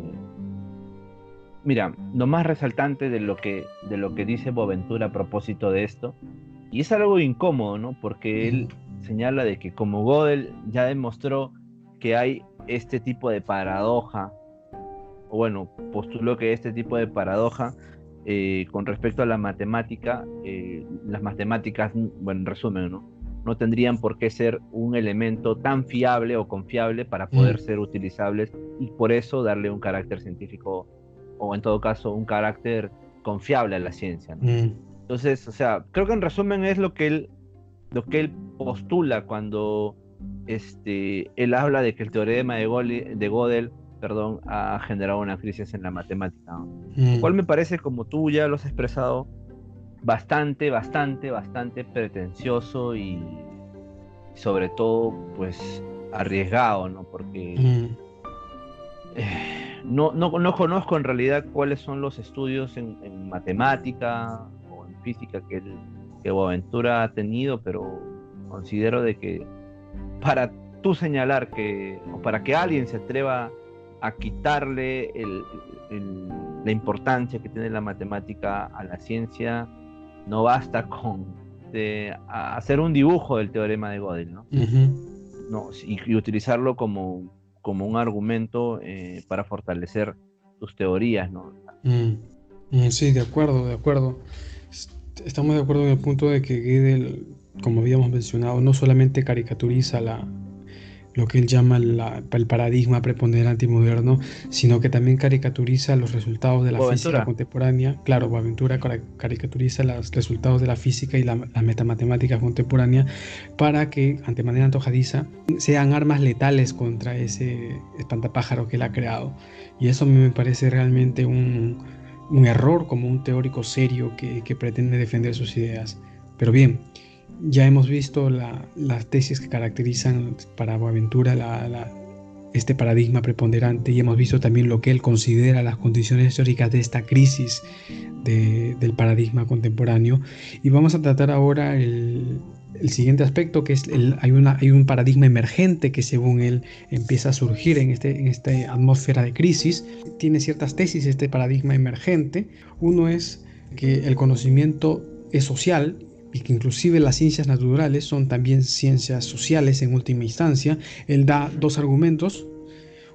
S2: mira, lo más resaltante de lo que dice Boaventura a propósito de esto, y es algo incómodo, ¿no? Porque él señala de que como Gödel ya demostró que hay este tipo de paradoja, o bueno, postuló que este tipo de paradoja con respecto a la matemática, las matemáticas, bueno, en resumen, ¿no? no tendrían por qué ser un elemento tan fiable o confiable para poder ser utilizables, y por eso darle un carácter científico, o en todo caso un carácter confiable a la ciencia, ¿no? Entonces, o sea, creo que en resumen es lo que él postula cuando él habla de que el teorema de Gödel, perdón, ha generado una crisis en la matemática, ¿no? Lo cual me parece, como tú ya lo has expresado, bastante, bastante, bastante pretencioso y sobre todo, pues, arriesgado, ¿no? Porque no conozco en realidad cuáles son los estudios en matemática o en física que Boaventura ha tenido, pero considero de que para tú señalar o para que alguien se atreva a quitarle la importancia que tiene la matemática a la ciencia, no basta con hacer un dibujo del teorema de Gödel, ¿no? No, y utilizarlo como un argumento para fortalecer tus teorías, ¿no?
S1: Sí, de acuerdo, de acuerdo. Estamos de acuerdo en el punto de que Gödel, como habíamos mencionado, no solamente caricaturiza lo que él llama el paradigma preponderante y moderno, sino que también caricaturiza los resultados de la física contemporánea. Claro, Boaventura caricaturiza los resultados de la física y la metamatemática contemporánea para que, ante manera antojadiza, sean armas letales contra ese espantapájaro que él ha creado. Y eso a mí me parece realmente un error como un teórico serio que pretende defender sus ideas. Pero bien, ya hemos visto las tesis que caracterizan para Boaventura este paradigma preponderante, y hemos visto también lo que él considera las condiciones teóricas de esta crisis del paradigma contemporáneo. Y vamos a tratar ahora el siguiente aspecto, que es hay un paradigma emergente que, según él, empieza a surgir en esta atmósfera de crisis. Tiene ciertas tesis este paradigma emergente. Uno es que el conocimiento es social y que inclusive las ciencias naturales son también ciencias sociales en última instancia. Él da dos argumentos.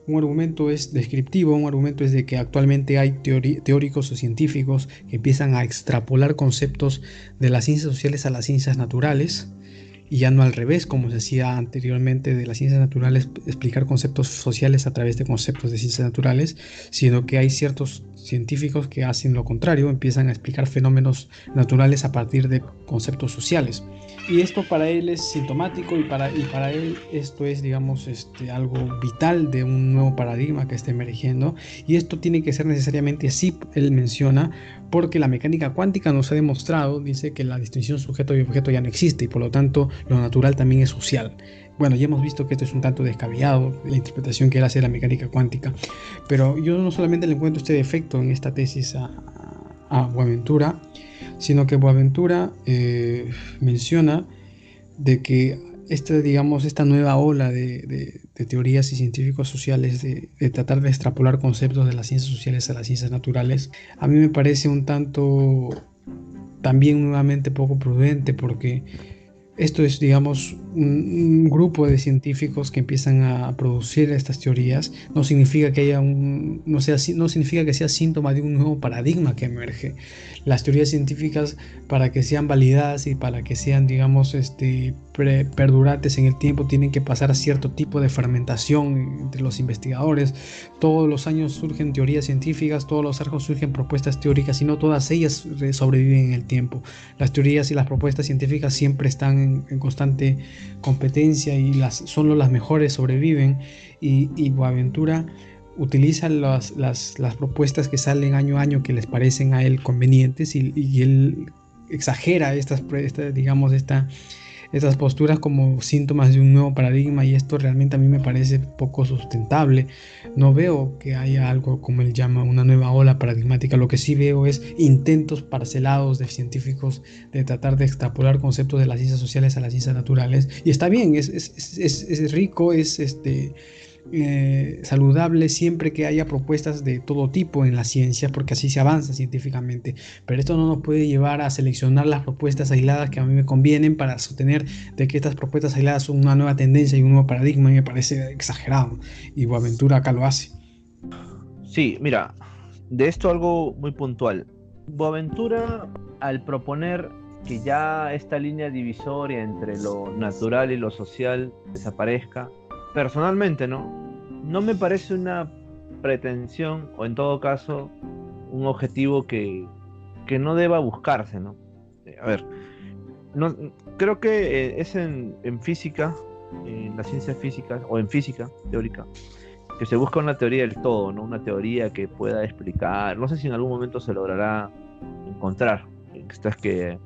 S1: Un argumento es descriptivo, un argumento es de que actualmente hay teóricos o científicos que empiezan a extrapolar conceptos de las ciencias sociales a las ciencias naturales, y ya no al revés, como se hacía anteriormente, de las ciencias naturales explicar conceptos sociales a través de conceptos de ciencias naturales, sino que hay ciertos científicos que hacen lo contrario, empiezan a explicar fenómenos naturales a partir de conceptos sociales. Y esto para él es sintomático, y para él esto es, digamos, algo vital de un nuevo paradigma que está emergiendo, y esto tiene que ser necesariamente así, él menciona, porque la mecánica cuántica nos ha demostrado, dice, que la distinción sujeto y objeto ya no existe, y por lo tanto lo natural también es social. Bueno, ya hemos visto que esto es un tanto descabellado, la interpretación que él hace de la mecánica cuántica, pero yo no solamente le encuentro este defecto en esta tesis a Boaventura, sino que Boaventura menciona de que esta nueva ola de teorías y científicos sociales de tratar de extrapolar conceptos de las ciencias sociales a las ciencias naturales, a mí me parece un tanto también nuevamente poco prudente, porque esto es, digamos, un grupo de científicos que empiezan a producir estas teorías. No significa que haya no significa que sea síntoma de un nuevo paradigma que emerge. Las teorías científicas, para que sean validadas y para que sean, digamos, perdurantes en el tiempo, tienen que pasar a cierto tipo de fermentación entre los investigadores. Todos los años surgen teorías científicas, todos los años surgen propuestas teóricas, y no todas ellas sobreviven en el tiempo. Las teorías y las propuestas científicas siempre están en constante competencia, y solo las mejores sobreviven, y Boaventura utiliza las propuestas que salen año a año que les parecen a él convenientes, y él exagera estas posturas como síntomas de un nuevo paradigma, y esto realmente a mí me parece poco sustentable. No veo que haya algo, como él llama, una nueva ola paradigmática. Lo que sí veo es intentos parcelados de científicos de tratar de extrapolar conceptos de las ciencias sociales a las ciencias naturales, y está bien, es rico, es saludable siempre que haya propuestas de todo tipo en la ciencia, porque así se avanza científicamente. Pero esto no nos puede llevar a seleccionar las propuestas aisladas que a mí me convienen para sostener de que estas propuestas aisladas son una nueva tendencia y un nuevo paradigma. Y me parece exagerado, y Boaventura acá lo hace.
S2: Sí, mira, de esto algo muy puntual. Boaventura, al proponer que ya esta línea divisoria entre lo natural y lo social desaparezca. Personalmente, no me parece una pretensión, o en todo caso, un objetivo que no deba buscarse, ¿no? A ver, no, creo que es en física, en las ciencias físicas, o en física teórica, que se busca una teoría del todo, ¿no? Una teoría que pueda explicar, no sé si en algún momento se logrará encontrar, estas que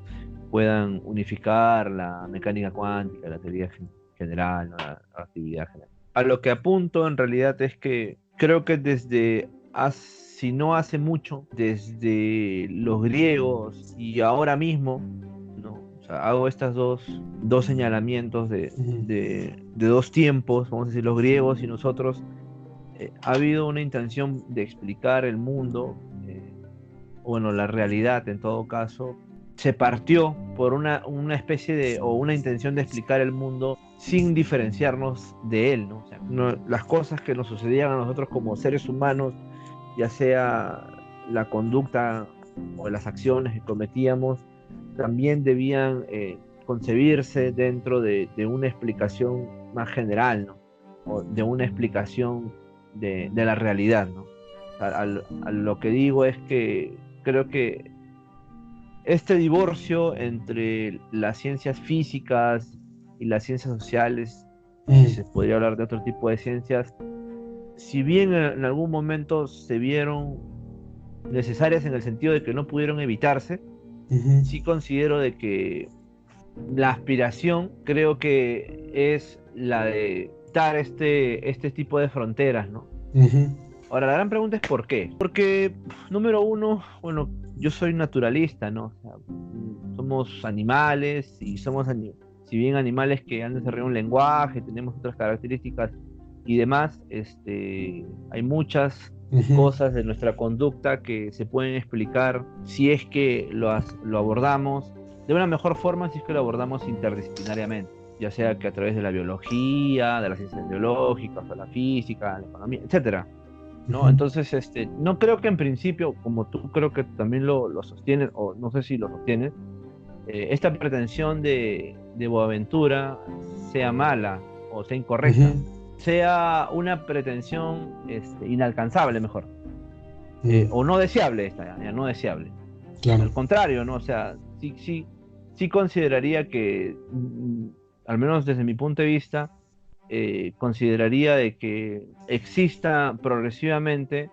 S2: puedan unificar la mecánica cuántica, la teoría general, ¿no? La relatividad general. A lo que apunto en realidad es que creo que si no hace mucho, desde los griegos y ahora mismo, ¿no? O sea, hago estos dos señalamientos de dos tiempos, vamos a decir, los griegos y nosotros. Ha habido una intención de explicar el mundo, bueno, la realidad en todo caso, se partió por una especie o una intención de explicar el mundo sin diferenciarnos de él, ¿no? O sea, las cosas que nos sucedían a nosotros como seres humanos, ya sea la conducta o las acciones que cometíamos, también debían concebirse dentro de una explicación más general, ¿no? O de una explicación de la realidad, ¿no? A lo que digo es que creo que este divorcio entre las ciencias físicas y las ciencias sociales, si se podría hablar de otro tipo de ciencias, si bien en algún momento se vieron necesarias en el sentido de que no pudieron evitarse, sí considero de que la aspiración creo que es la de dar este tipo de fronteras, ¿no? Ahora, la gran pregunta es ¿por qué? Porque, número uno, bueno, yo soy naturalista, ¿no? O sea, somos animales y si bien animales que han desarrollado un lenguaje, tenemos otras características y demás, hay muchas cosas de nuestra conducta que se pueden explicar si es que lo abordamos de una mejor forma, si es que lo abordamos interdisciplinariamente, ya sea que a través de la biología, de las ciencias biológicas, de la física, la economía, etcétera, ¿no? Entonces, no creo que en principio, como tú creo que también lo sostienes, o no sé si lo sostienes, esta pretensión de Boaventura sea mala o sea incorrecta, sea una pretensión inalcanzable, mejor, o no deseable, ya no deseable.
S1: Claro.
S2: Al contrario, ¿no? O sea, sí consideraría que, al menos desde mi punto de vista, consideraría de que exista progresivamente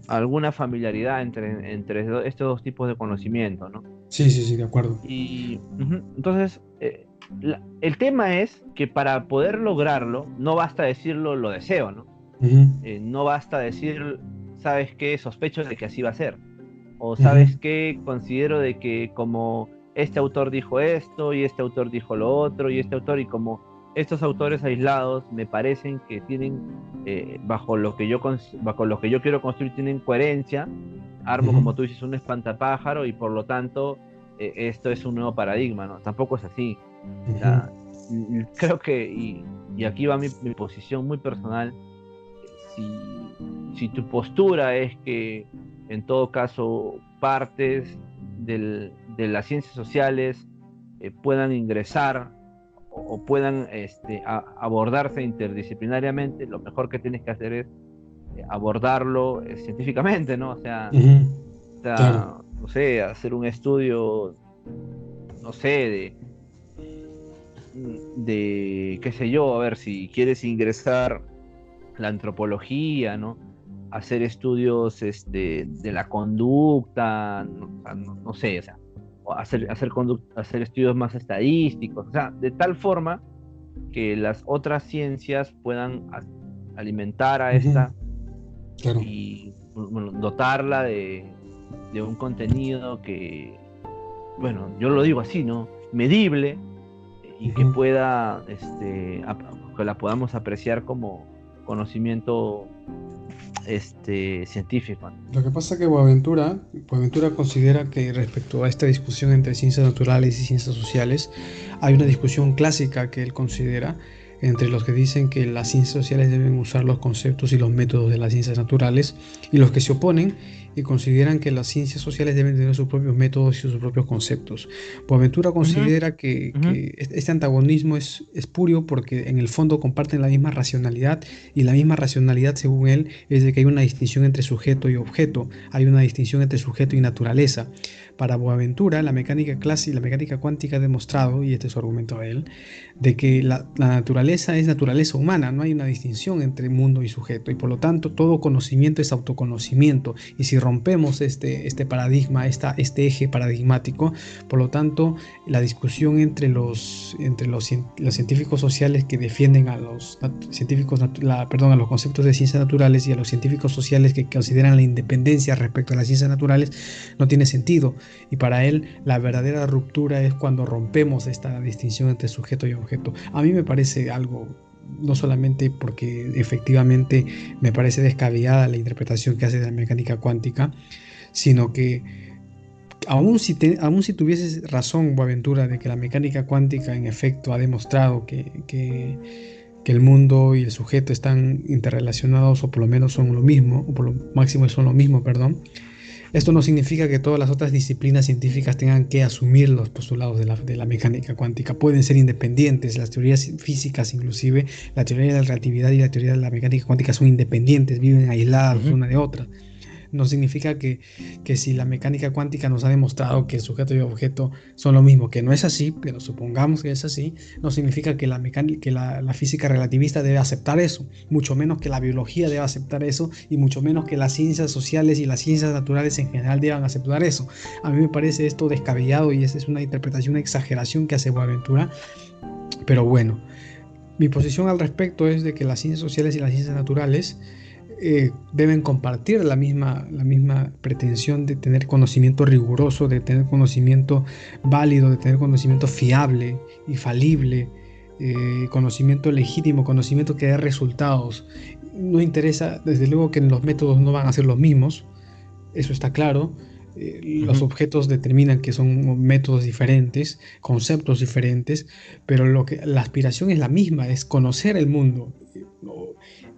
S2: alguna familiaridad entre estos dos tipos de conocimiento, ¿no?
S1: Sí, de acuerdo.
S2: Y entonces, el tema es que para poder lograrlo, no basta decirlo, lo deseo, ¿no? No basta decir, ¿sabes qué? Sospecho de que así va a ser. O ¿sabes qué? Considero de que como este autor dijo esto, y este autor dijo lo otro, y este autor, y como estos autores aislados me parecen que tienen, bajo lo que yo quiero construir, tienen coherencia, armo, como tú dices, un espantapájaro, y por lo tanto esto es un nuevo paradigma, ¿no? Tampoco es así. O sea, creo que, y aquí va mi posición muy personal, si tu postura es que en todo caso partes de las ciencias sociales puedan ingresar o puedan abordarse interdisciplinariamente, lo mejor que tienes que hacer es abordarlo científicamente, ¿no? O sea,
S1: claro.
S2: no sé, hacer un estudio, no sé, de qué sé yo, a ver, si quieres ingresar la antropología, ¿no? Hacer estudios de la conducta, no sé, o sea, hacer estudios más estadísticos, o sea, de tal forma que las otras ciencias puedan alimentar a esta
S1: Claro.
S2: y, bueno, dotarla de un contenido que, bueno, yo lo digo así, ¿no? Medible, y que pueda, que la podamos apreciar como conocimiento científico.
S1: Lo que pasa es que Boaventura considera que respecto a esta discusión entre ciencias naturales y ciencias sociales, hay una discusión clásica que él considera entre los que dicen que las ciencias sociales deben usar los conceptos y los métodos de las ciencias naturales, y los que se oponen y consideran que las ciencias sociales deben tener sus propios métodos y sus propios conceptos. Boaventura
S2: Ujú,
S1: considera que,
S2: ujú.
S1: que este antagonismo es espurio porque en el fondo comparten la misma racionalidad, y la misma racionalidad, según él, es de que hay una distinción entre sujeto y objeto, hay una distinción entre sujeto y naturaleza. Para Boaventura, la mecánica clásica y la mecánica cuántica ha demostrado, y este es su argumento de él, de que la naturaleza es naturaleza humana, no hay una distinción entre mundo y sujeto, y por lo tanto todo conocimiento es autoconocimiento, y si rompemos este paradigma, este eje paradigmático, por lo tanto la discusión los científicos sociales que defienden a los científicos, perdón, a los conceptos de ciencias naturales, y a los científicos sociales que consideran la independencia respecto a las ciencias naturales, no tiene sentido. Y para él la verdadera ruptura es cuando rompemos esta distinción entre sujeto y objeto. A mí me parece algo, no solamente porque efectivamente me parece descabellada la interpretación que hace de la mecánica cuántica, sino que aún si tuvieses razón, Boaventura, de que la mecánica cuántica en efecto ha demostrado que el mundo y el sujeto están interrelacionados, o por lo menos son lo mismo, o por lo máximo son lo mismo, perdón, esto no significa que todas las otras disciplinas científicas tengan que asumir los postulados de la mecánica cuántica. Pueden ser independientes. Las teorías físicas, inclusive la teoría de la relatividad y la teoría de la mecánica cuántica, son independientes, viven aisladas
S2: Ujú.
S1: una de otra. No significa que si la mecánica cuántica nos ha demostrado que el sujeto y el objeto son lo mismo, que no es así, pero supongamos que es así, no significa que la física relativista debe aceptar eso, mucho menos que la biología debe aceptar eso, y mucho menos que las ciencias sociales y las ciencias naturales en general deban aceptar eso. A mí me parece esto descabellado, y esa es una interpretación, una exageración que hace Boaventura, pero bueno, mi posición al respecto es de que las ciencias sociales y las ciencias naturales deben compartir la misma pretensión de tener conocimiento riguroso, de tener conocimiento válido, de tener conocimiento fiable y falible, conocimiento legítimo, conocimiento que dé resultados. No interesa, desde luego que los métodos no van a ser los mismos, eso está claro. Los
S2: Ujú.
S1: objetos determinan que son métodos diferentes, conceptos diferentes, pero la aspiración es la misma, es conocer el mundo.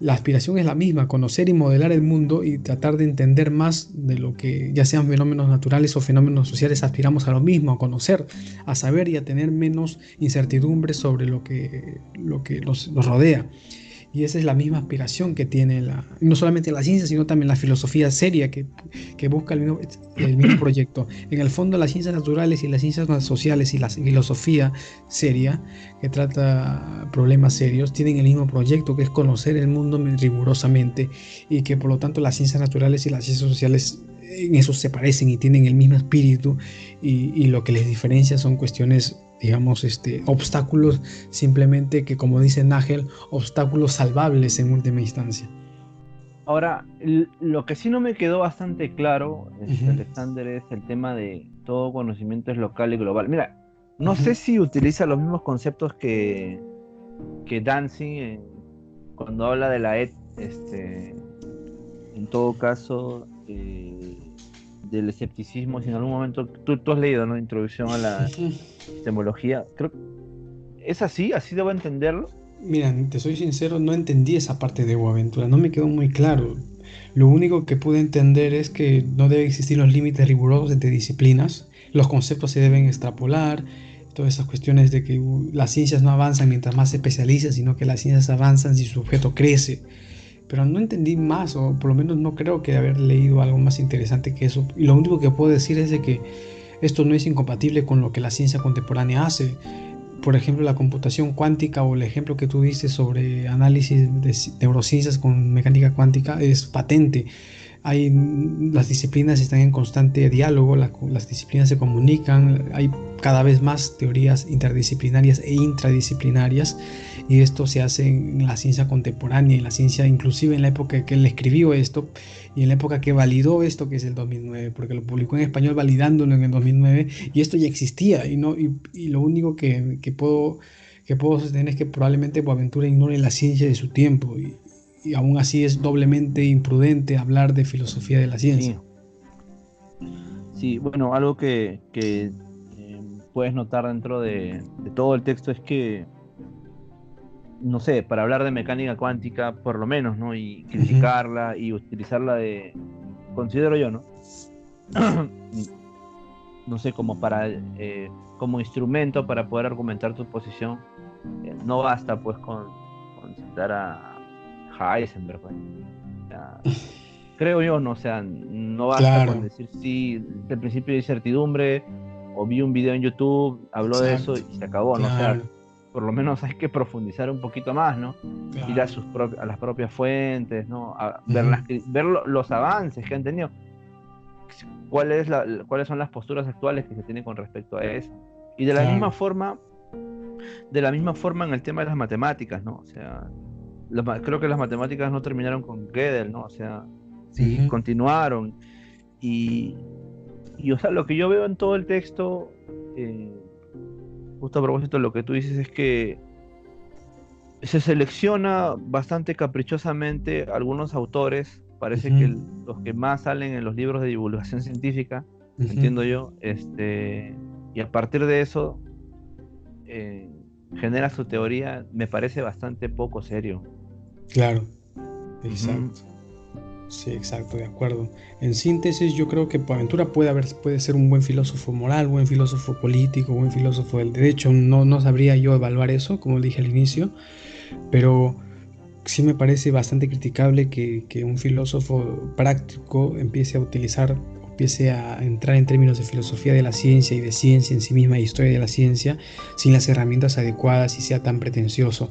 S1: La aspiración es la misma, conocer y modelar el mundo, y tratar de entender más de lo que, ya sean fenómenos naturales o fenómenos sociales, aspiramos a lo mismo, a conocer, a saber y a tener menos incertidumbre sobre lo que nos rodea. Y esa es la misma aspiración que tiene no solamente la ciencia, sino también la filosofía seria que busca el mismo proyecto. En el fondo, las ciencias naturales y las ciencias sociales y la filosofía seria, que trata problemas serios, tienen el mismo proyecto, que es conocer el mundo rigurosamente, y que por lo tanto las ciencias naturales y las ciencias sociales en eso se parecen y tienen el mismo espíritu, y lo que les diferencia son cuestiones, digamos, obstáculos, simplemente, que, como dice Nagel, obstáculos salvables en última instancia.
S2: Ahora, lo que sí no me quedó bastante claro,
S1: Ujú,
S2: Alexander, es el tema de todo conocimiento es local y global. Mira, no sé
S1: ujú.
S2: si utiliza los mismos conceptos que Danzig cuando habla de la en todo caso, del escepticismo, si en algún momento tú has leído, ¿no? Introducción a la epistemología. Creo, ¿es así? ¿Así debo entenderlo?
S1: Mira, te soy sincero, no entendí esa parte de Boaventura, no me quedó muy claro. Lo único que pude entender es que no deben existir los límites rigurosos entre disciplinas, los conceptos se deben extrapolar, todas esas cuestiones de que las ciencias no avanzan mientras más se especializan, sino que las ciencias avanzan si su objeto crece. Pero no entendí más, o por lo menos no creo que haber leído algo más interesante que eso. Y lo único que puedo decir es de que esto no es incompatible con lo que la ciencia contemporánea hace. Por ejemplo, la computación cuántica, o el ejemplo que tú diste sobre análisis de neurociencias con mecánica cuántica, es patente. Las disciplinas están en constante diálogo, las disciplinas se comunican, hay cada vez más teorías interdisciplinarias e intradisciplinarias, y esto se hace en la ciencia contemporánea, en la ciencia, inclusive en la época que él escribió esto, y en la época que validó esto, que es el 2009, porque lo publicó en español validándolo en el 2009, y esto ya existía, y lo único que puedo sostener es que probablemente Boaventura ignore la ciencia de su tiempo, y aún así es doblemente imprudente hablar de filosofía de la
S2: Sí,
S1: ciencia.
S2: sí, bueno, algo que puedes notar dentro de todo el texto es que no sé, para hablar de mecánica cuántica, por lo menos, ¿no? Y
S1: Ujú.
S2: criticarla y utilizarla considero yo, ¿no? No sé, como instrumento para poder argumentar tu posición. No basta, pues, con citar a Heisenberg, pues. O sea, creo yo, ¿no? O sea, no basta con
S1: Claro,
S2: decir sí, el principio de incertidumbre, o vi un video en YouTube, habló de eso
S1: exacto,
S2: y se acabó, ¿no? O sea,
S1: claro,
S2: por lo menos hay que profundizar un poquito más, ¿no? Ir
S1: claro.
S2: a las propias fuentes, ¿no? A ver,
S1: Ujú.
S2: los avances que han tenido, cuáles son las posturas actuales que se tienen con respecto a eso. Y
S1: Claro.
S2: de la misma forma en el tema de las matemáticas, ¿no? O sea, creo que las matemáticas no terminaron con Gödel, ¿no? O sea, sí,
S1: Ujú.
S2: continuaron. Y, o sea, lo que yo veo en todo el texto, eh, justo a propósito de lo que tú dices, es que se selecciona bastante caprichosamente algunos autores, parece que
S1: Ujú.
S2: los que más salen en los libros de divulgación científica,
S1: Ujú.
S2: entiendo yo, y a partir de eso eh, genera su teoría, me parece bastante poco serio.
S1: Claro,
S2: Ujú.
S1: exacto. Sí, exacto, de acuerdo. En síntesis, yo creo que Boaventura puede ser un buen filósofo moral, buen filósofo político, buen filósofo del derecho. No, no sabría yo evaluar eso, como dije al inicio, pero sí me parece bastante criticable que un filósofo práctico empiece a entrar en términos de filosofía de la ciencia y de ciencia en sí misma y historia de la ciencia sin las herramientas adecuadas y sea tan pretencioso.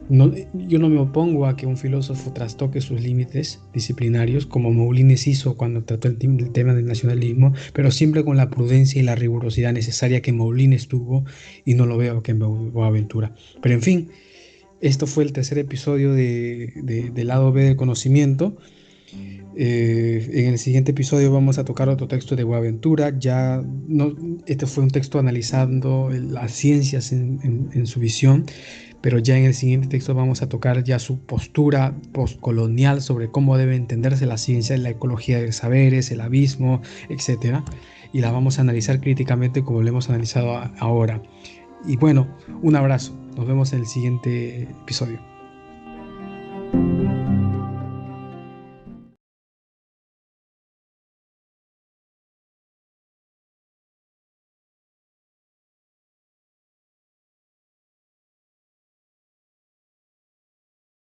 S1: No, yo no me opongo a que un filósofo trastoque sus límites disciplinarios, como Moulines hizo cuando trató el tema del nacionalismo, pero siempre con la prudencia y la rigurosidad necesaria que Moulines tuvo y no lo veo que en Boaventura. Pero en fin, esto fue el tercer episodio del lado B del conocimiento. En el siguiente episodio vamos a tocar otro texto de Boaventura. Ya no, este fue un texto analizando las ciencias en su visión, pero ya en el siguiente texto vamos a tocar ya su postura postcolonial sobre cómo debe entenderse la ciencia, la ecología de saberes, el abismo, etcétera. Y la vamos a analizar críticamente como lo hemos analizado ahora. Y bueno, un abrazo. Nos vemos en el siguiente episodio.